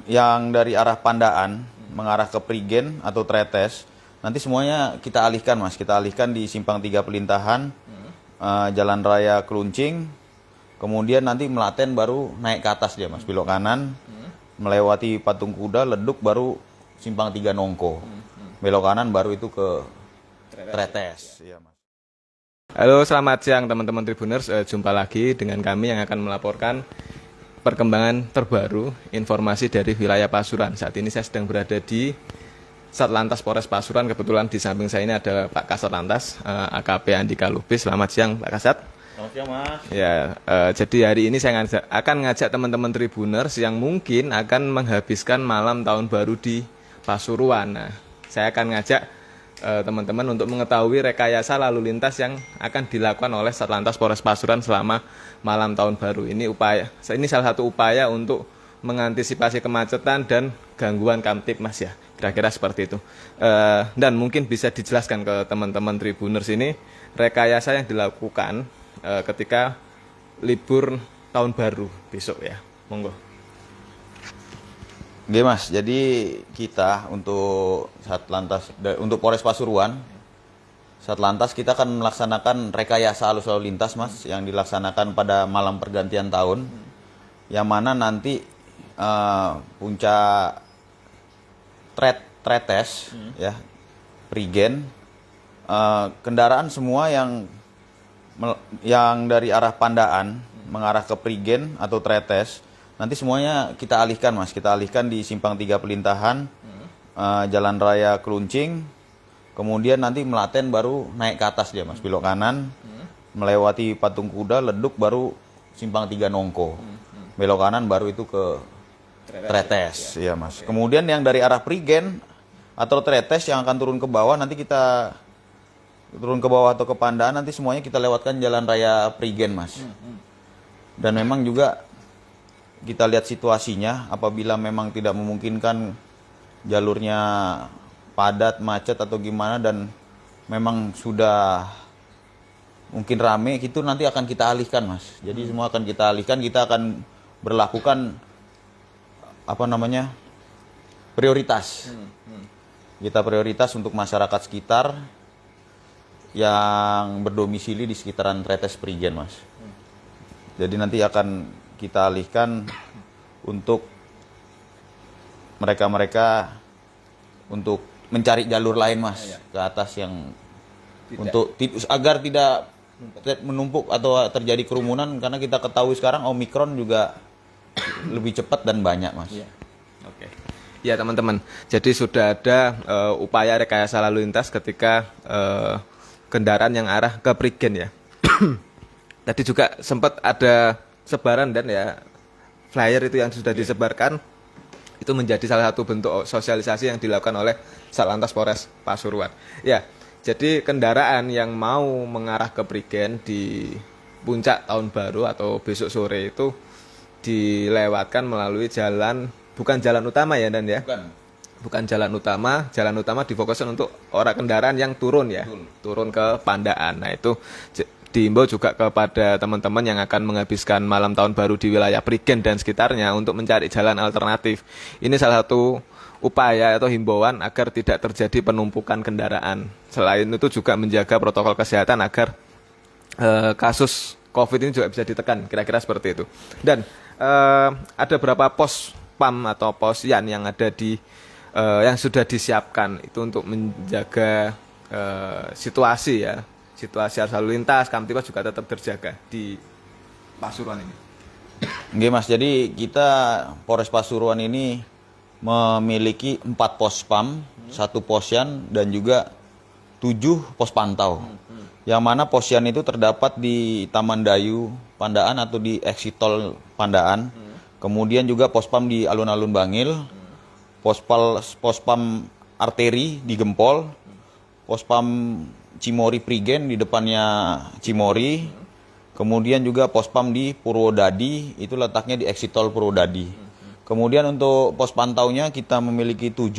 yang dari arah Pandaan mengarah ke Prigen atau Tretes, nanti semuanya kita alihkan Mas. Kita alihkan di simpang 3 pelintahan, Jalan Raya Kluncing, kemudian nanti Melaten baru naik ke atas dia Mas, belok kanan, melewati Patung Kuda, Leduk baru simpang 3 Nongko. Belok kanan baru itu ke Tretes. Iya Mas. Halo, selamat siang teman-teman Tribuners. Jumpa lagi dengan kami yang akan melaporkan perkembangan terbaru informasi dari wilayah Pasuruan. Saat ini saya sedang berada di Satlantas Polres Pasuruan. Kebetulan di samping saya ini ada Pak Kasat Lantas, AKP Andika Lubis. Selamat siang Pak Kasat. Selamat siang Mas. Ya, jadi hari ini saya akan ngajak teman-teman Tribuners yang mungkin akan menghabiskan malam tahun baru di Pasuruan. Nah, saya akan ngajak teman-teman untuk mengetahui rekayasa lalu lintas yang akan dilakukan oleh Satlantas Polres Pasuruan selama malam tahun baru. Ini salah satu upaya untuk mengantisipasi kemacetan dan gangguan Kamtib Mas ya. Kira-kira seperti itu. Dan mungkin bisa dijelaskan ke teman-teman Tribuners ini rekayasa yang dilakukan ketika libur tahun baru besok ya. Monggo. Oke Mas, jadi kita untuk untuk Polres Pasuruan, Satlantas kita akan melaksanakan rekayasa arus lalu lintas Mas, yang dilaksanakan pada malam pergantian tahun, yang mana nanti puncak Tretes, ya, Prigen, kendaraan semua yang dari arah Pandaan mengarah ke Prigen atau Tretes, nanti semuanya kita alihkan Mas, kita alihkan di simpang 3 pelintahan, Jalan Raya Kluncing, kemudian nanti Melaten baru naik ke atas dia Mas, belok kanan, melewati Patung Kuda, Leduk baru simpang 3 Nongko, belok kanan baru itu ke Tretes, ya Mas. Kemudian yang dari arah Prigen atau Tretes yang akan turun ke bawah, nanti kita turun ke bawah atau ke Pandaan, nanti semuanya kita lewatkan Jalan Raya Prigen Mas. Dan memang juga kita lihat situasinya, apabila memang tidak memungkinkan jalurnya padat, macet atau gimana, dan memang sudah mungkin rame, itu nanti akan kita alihkan Mas. Jadi semua akan kita alihkan, kita akan berlakukan prioritas. Kita prioritas untuk masyarakat sekitar yang berdomisili di sekitaran Tretes Prigen Mas. Jadi nanti akan kita alihkan untuk mereka untuk mencari jalur lain Mas, ke atas yang agar tidak menumpuk atau terjadi kerumunan, karena kita ketahui sekarang Omikron juga lebih cepat dan banyak Mas. Oke. Ya teman-teman, jadi sudah ada upaya rekayasa lalu lintas ketika kendaraan yang arah ke Prigen ya. Tadi juga sempat ada sebaran dan ya flyer itu yang sudah disebarkan itu menjadi salah satu bentuk sosialisasi yang dilakukan oleh Satlantas Polres Pasuruan. Ya, jadi kendaraan yang mau mengarah ke Prigen di puncak tahun baru atau besok sore itu dilewatkan melalui bukan jalan utama ya Dan ya. Bukan jalan utama difokuskan untuk orang kendaraan yang turun ya. Turun ke Pandaan. Nah, itu diimbau juga kepada teman-teman yang akan menghabiskan malam tahun baru di wilayah Prigen dan sekitarnya untuk mencari jalan alternatif. Ini salah satu upaya atau himbauan agar tidak terjadi penumpukan kendaraan. Selain itu juga menjaga protokol kesehatan agar kasus COVID ini juga bisa ditekan, kira-kira seperti itu. Dan ada beberapa pos PAM atau pos YAN yang ada yang sudah disiapkan itu untuk menjaga situasi arus lalu lintas. Kamtibmas juga tetap terjaga di Pasuruan ini. Oke Mas, jadi kita Polres Pasuruan ini memiliki 4 pos PAM, 1 posyan dan juga 7 pos pantau. Yang mana posyan itu terdapat di Taman Dayu Pandaan atau di exit tol Pandaan. Kemudian juga pos PAM di alun-alun Bangil, pos PAM arteri di Gempol, pos PAM Cimory Prigen di depannya Cimory, kemudian juga pos PAM di Purwodadi, itu letaknya di exit tol Purwodadi. Kemudian untuk pos pantaunya kita memiliki 7.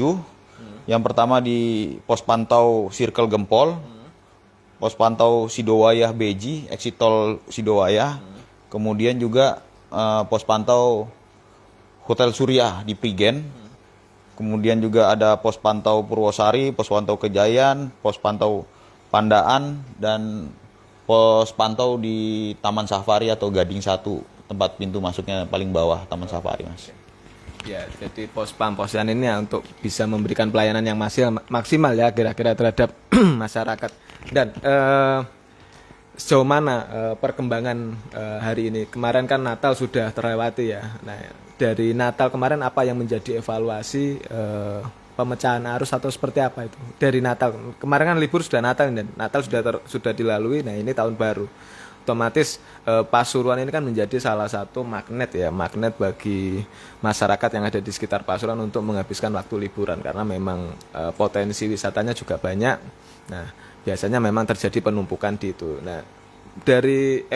Yang pertama di pos pantau Circle Gempol, pos pantau Sidowayah Beji, exit tol Sidowayah, kemudian juga pos pantau Hotel Surya di Prigen. Kemudian juga ada pos pantau Purwosari, pos pantau Kejayan, pos pantau Pandaan, dan pos pantau di Taman Safari atau Gading 1, tempat pintu masuknya paling bawah Taman Safari, Mas. Ya, jadi pos pamposan ini ya untuk bisa memberikan pelayanan yang maksimal ya kira-kira terhadap masyarakat. Dan sejauh mana perkembangan hari ini? Kemarin kan Natal sudah terlewati ya. Nah, dari Natal kemarin apa yang menjadi evaluasi pemecahan arus atau seperti apa itu? Dari Natal kemarin kan libur sudah Natal dan Natal sudah dilalui. Nah, ini tahun baru. Otomatis Pasuruan ini kan menjadi salah satu magnet bagi masyarakat yang ada di sekitar Pasuruan untuk menghabiskan waktu liburan karena memang potensi wisatanya juga banyak. Nah, biasanya memang terjadi penumpukan di itu. Nah, dari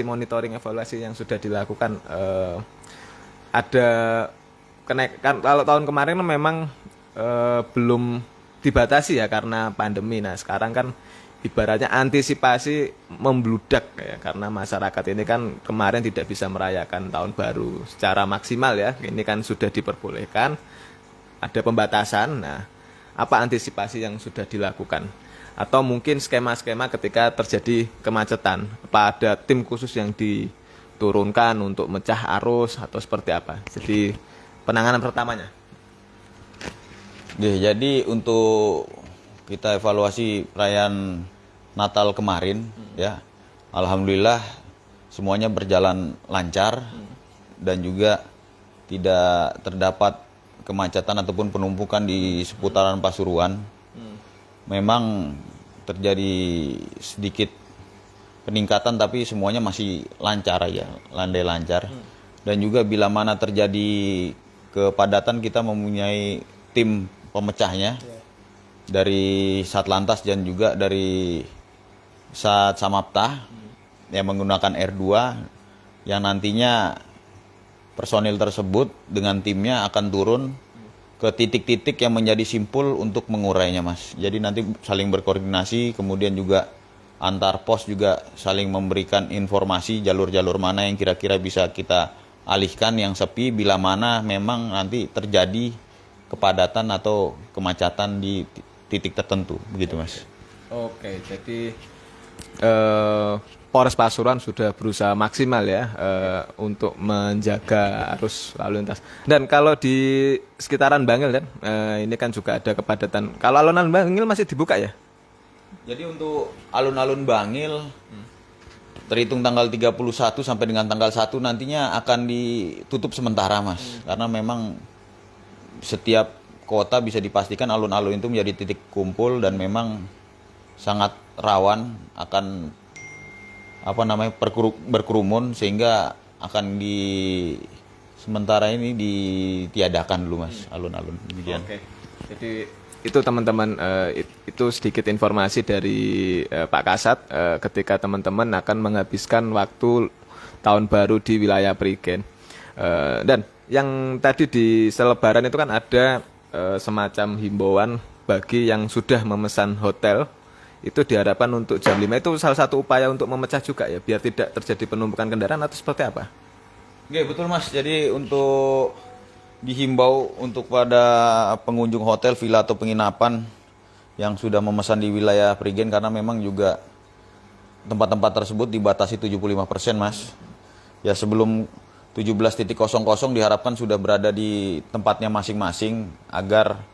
monitoring evaluasi yang sudah dilakukan ada kenaikan. Kalau tahun kemarin memang belum dibatasi ya karena pandemi. Nah, sekarang kan ibaratnya antisipasi membludak ya karena masyarakat ini kan kemarin tidak bisa merayakan tahun baru secara maksimal ya. Ini kan sudah diperbolehkan, ada pembatasan. Nah, apa antisipasi yang sudah dilakukan? Atau mungkin skema-skema ketika terjadi kemacetan, apa ada tim khusus yang diturunkan untuk mecah arus atau seperti apa? Jadi penanganan pertamanya. Jadi untuk kita evaluasi perayaan Natal kemarin ya, alhamdulillah semuanya berjalan lancar dan juga tidak terdapat kemacetan ataupun penumpukan di seputaran Pasuruan. Memang terjadi sedikit peningkatan tapi semuanya masih lancar aja, landai lancar. Dan juga bila mana terjadi kepadatan kita mempunyai tim pemecahnya dari Satlantas dan juga dari Sat Samapta yang menggunakan R2 yang nantinya personil tersebut dengan timnya akan turun ke titik-titik yang menjadi simpul untuk mengurainya, Mas. Jadi nanti saling berkoordinasi, kemudian juga antar pos juga saling memberikan informasi jalur-jalur mana yang kira-kira bisa kita alihkan yang sepi bila mana memang nanti terjadi kepadatan atau kemacetan di titik tertentu, begitu Mas. Oke, jadi Polres Pasuruan sudah berusaha maksimal ya untuk menjaga arus lalu lintas. Dan kalau di sekitaran Bangil kan, ini kan juga ada kepadatan. Kalau alun-alun Bangil masih dibuka ya? Jadi untuk alun-alun Bangil terhitung tanggal 31 sampai dengan tanggal 1 nantinya akan ditutup sementara, Mas. Karena memang setiap kota bisa dipastikan alun-alun itu menjadi titik kumpul dan memang sangat rawan akan berkerumun sehingga akan sementara ini ditiadakan dulu, Mas, alun-alun demikian. Oke. Jadi itu teman-teman itu sedikit informasi dari Pak Kasat ketika teman-teman akan menghabiskan waktu tahun baru di wilayah Prigen. Dan yang tadi di selebaran itu kan ada semacam himbauan bagi yang sudah memesan hotel itu diharapkan untuk jam 5 itu salah satu upaya untuk memecah juga ya biar tidak terjadi penumpukan kendaraan atau seperti apa? Oke, betul Mas. Jadi untuk dihimbau untuk pada pengunjung hotel, villa atau penginapan yang sudah memesan di wilayah Prigen karena memang juga tempat-tempat tersebut dibatasi 75%, Mas. Ya sebelum 17.00 diharapkan sudah berada di tempatnya masing-masing agar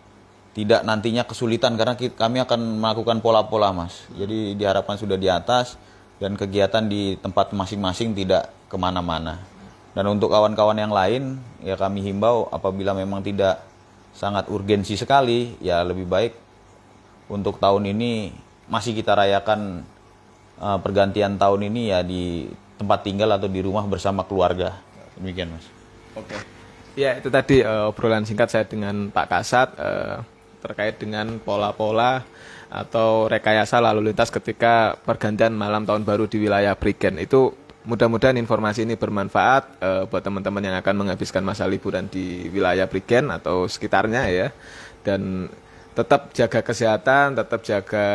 tidak nantinya kesulitan karena kami akan melakukan pola-pola, Mas. Jadi diharapkan sudah di atas dan kegiatan di tempat masing-masing tidak kemana-mana. Dan untuk kawan-kawan yang lain, ya kami himbau apabila memang tidak sangat urgensi sekali, ya lebih baik untuk tahun ini masih kita rayakan pergantian tahun ini ya di tempat tinggal atau di rumah bersama keluarga. Demikian, Mas. Oke. Ya, itu tadi obrolan singkat saya dengan Pak Kasat terkait dengan pola-pola atau rekayasa lalu lintas ketika pergantian malam tahun baru di wilayah Prigen. Itu mudah-mudahan informasi ini bermanfaat buat teman-teman yang akan menghabiskan masa liburan di wilayah Prigen atau sekitarnya ya. Dan tetap jaga kesehatan, tetap jaga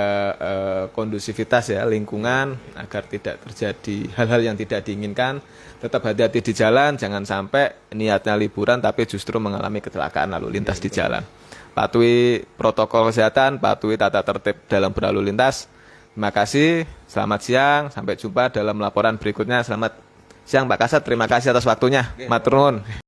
kondusivitas ya lingkungan agar tidak terjadi hal-hal yang tidak diinginkan. Tetap hati-hati di jalan, jangan sampai niatnya liburan tapi justru mengalami kecelakaan lalu lintas di jalan. Patuhi protokol kesehatan, patuhi tata tertib dalam berlalu lintas. Terima kasih, selamat siang, sampai jumpa dalam laporan berikutnya. Selamat siang Pak Kasat, terima kasih atas waktunya. Matur nuwun.